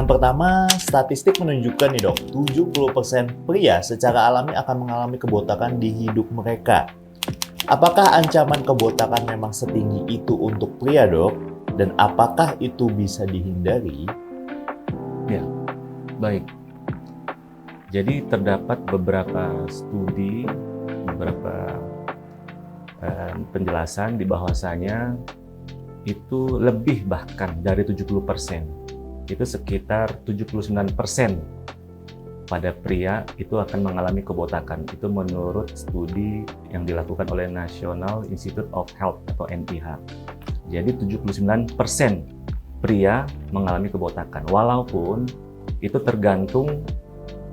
Pertanyaan pertama, statistik menunjukkan nih dok, 70% pria secara alami akan mengalami kebotakan di hidup mereka. Apakah ancaman kebotakan memang setinggi itu untuk pria dok? Dan apakah itu bisa dihindari? Ya, baik. Jadi terdapat beberapa studi, beberapa penjelasan di bahwasanya itu lebih bahkan dari 70%. Itu sekitar 79% pada pria itu akan mengalami kebotakan. Itu menurut studi yang dilakukan oleh National Institute of Health atau NIH. Jadi 79% pria mengalami kebotakan. Walaupun itu tergantung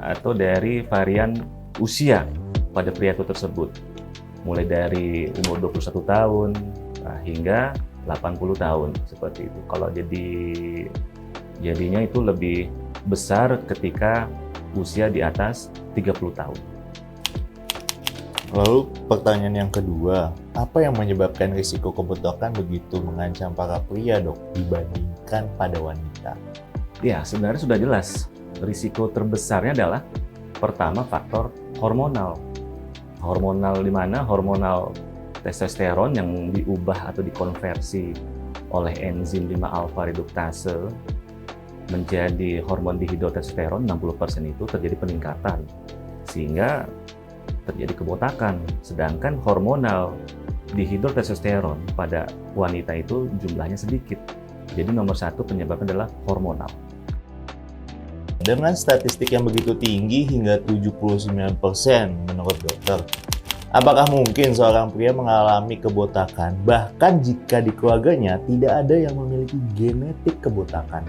atau dari varian usia pada pria itu tersebut. Mulai dari umur 21 tahun hingga 80 tahun seperti itu. Kalau jadinya itu lebih besar ketika usia di atas 30 tahun. Lalu pertanyaan yang kedua, apa yang menyebabkan risiko kebotakan begitu mengancam para pria dok dibandingkan pada wanita? Ya, sebenarnya sudah jelas. Risiko terbesarnya adalah pertama faktor hormonal. Hormonal di mana? Hormonal testosteron yang diubah atau dikonversi oleh enzim 5-alfa reduktase menjadi hormon dihidrotestosteron, 60% itu terjadi peningkatan sehingga terjadi kebotakan. Sedangkan hormonal dihidrotestosteron pada wanita itu jumlahnya sedikit. Jadi nomor satu penyebabnya adalah hormonal. Dengan statistik yang begitu tinggi hingga 79% menurut dokter, apakah mungkin seorang pria mengalami kebotakan bahkan jika di keluarganya tidak ada yang memiliki genetik kebotakan?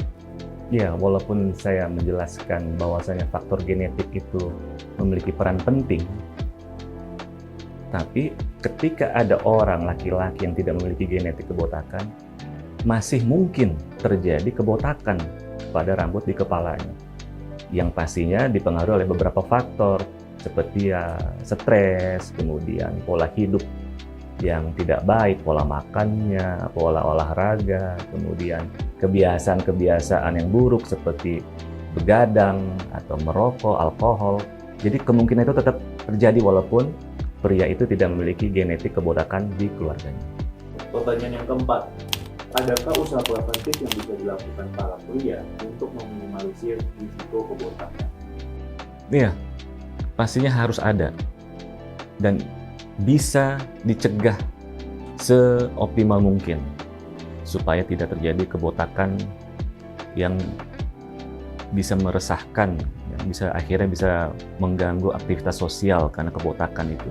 Ya, walaupun saya menjelaskan bahwasanya faktor genetik itu memiliki peran penting, tapi ketika ada orang laki-laki yang tidak memiliki genetik kebotakan, masih mungkin terjadi kebotakan pada rambut di kepalanya. Yang pastinya dipengaruhi oleh beberapa faktor seperti stres, kemudian pola hidup yang tidak baik, pola makannya, pola olahraga, kemudian kebiasaan-kebiasaan yang buruk seperti begadang atau merokok, alkohol. Jadi kemungkinan itu tetap terjadi walaupun pria itu tidak memiliki genetik kebotakan di keluarganya. Pertanyaan yang keempat, adakah usaha preventif yang bisa dilakukan para pria untuk meminimalisir risiko kebotakan? Iya, pastinya harus ada dan bisa dicegah seoptimal mungkin supaya tidak terjadi kebotakan yang bisa meresahkan, yang akhirnya bisa mengganggu aktivitas sosial karena kebotakan itu.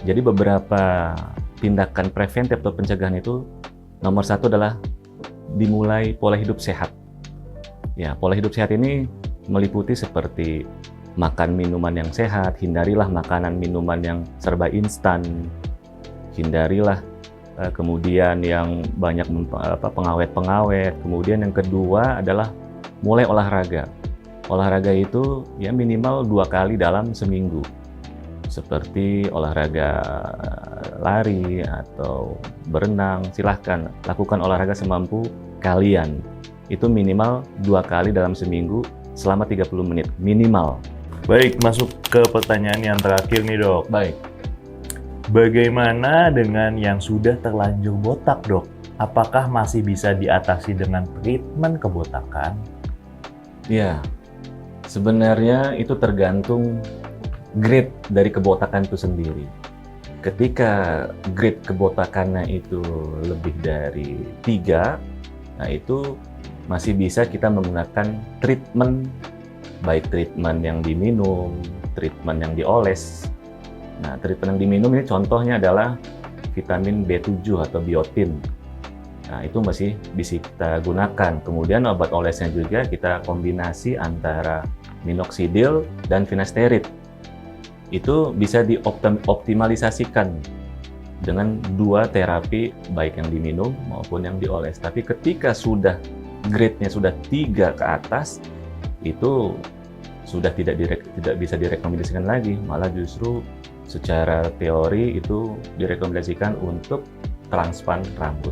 Jadi beberapa tindakan preventif atau pencegahan itu nomor satu adalah dimulai pola hidup sehat. Ya, pola hidup sehat ini meliputi seperti makan minuman yang sehat, hindarilah makanan minuman yang serba instan, hindarilah kemudian yang banyak pengawet-pengawet. Kemudian yang kedua adalah mulai olahraga. Olahraga itu ya minimal 2 kali dalam seminggu, seperti olahraga lari atau berenang. Silahkan lakukan olahraga semampu kalian. Itu minimal 2 kali dalam seminggu selama 30 menit minimal. Baik, masuk ke pertanyaan yang terakhir nih dok. Baik. Bagaimana dengan yang sudah terlanjur botak dok? Apakah masih bisa diatasi dengan treatment kebotakan? Ya, sebenarnya itu tergantung grade dari kebotakan itu sendiri. Ketika grade kebotakannya itu lebih dari 3, nah itu masih bisa kita menggunakan treatment, baik treatment yang diminum, treatment yang dioles. Nah, treatment yang diminum ini contohnya adalah vitamin B7 atau biotin. Nah, itu masih bisa kita gunakan. Kemudian obat olesnya juga kita kombinasi antara minoxidil dan finasteride. Itu bisa dioptimalisasikan dengan 2 terapi, baik yang diminum maupun yang dioles. Tapi ketika sudah grade-nya sudah 3 ke atas, itu sudah tidak bisa direkomendasikan lagi, malah justru secara teori itu direkomendasikan untuk transplant rambut.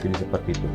Jadi seperti itu.